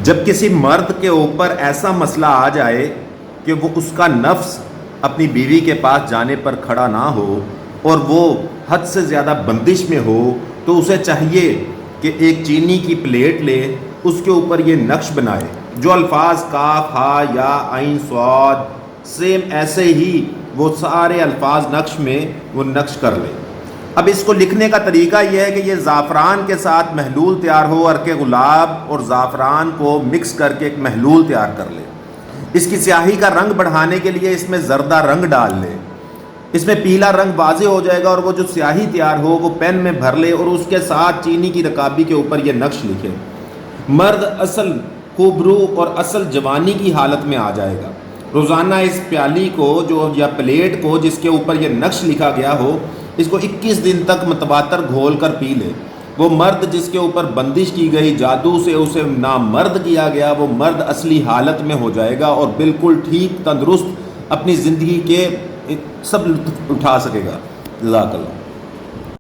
جب کسی مرد کے اوپر ایسا مسئلہ آ جائے کہ وہ اس کا نفس اپنی بیوی کے پاس جانے پر کھڑا نہ ہو اور وہ حد سے زیادہ بندش میں ہو، تو اسے چاہیے کہ ایک چینی کی پلیٹ لے، اس کے اوپر یہ نقش بنائے، جو الفاظ کاف ہا یا عین صاد سیم ایسے ہی وہ سارے الفاظ نقش میں وہ نقش کر لے۔ اب اس کو لکھنے کا طریقہ یہ ہے کہ یہ زعفران کے ساتھ محلول تیار ہو، عرق گلاب اور زعفران کو مکس کر کے ایک محلول تیار کر لے۔ اس کی سیاہی کا رنگ بڑھانے کے لیے اس میں زردہ رنگ ڈال لے، اس میں پیلا رنگ واضح ہو جائے گا، اور وہ جو سیاہی تیار ہو وہ پین میں بھر لے اور اس کے ساتھ چینی کی رکابی کے اوپر یہ نقش لکھے۔ مرد اصل خوبرو اور اصل جوانی کی حالت میں آ جائے گا۔ روزانہ اس پیالی کو یا پلیٹ کو جس کے اوپر یہ نقش لکھا گیا ہو، اس کو 21 دن تک متواتر گھول کر پی لے۔ وہ مرد جس کے اوپر بندش کی گئی، جادو سے اسے نامرد کیا گیا، وہ مرد اصلی حالت میں ہو جائے گا اور بالکل ٹھیک تندرست اپنی زندگی کے سب لطف اٹھا سکے گا۔ جزاک اللہ۔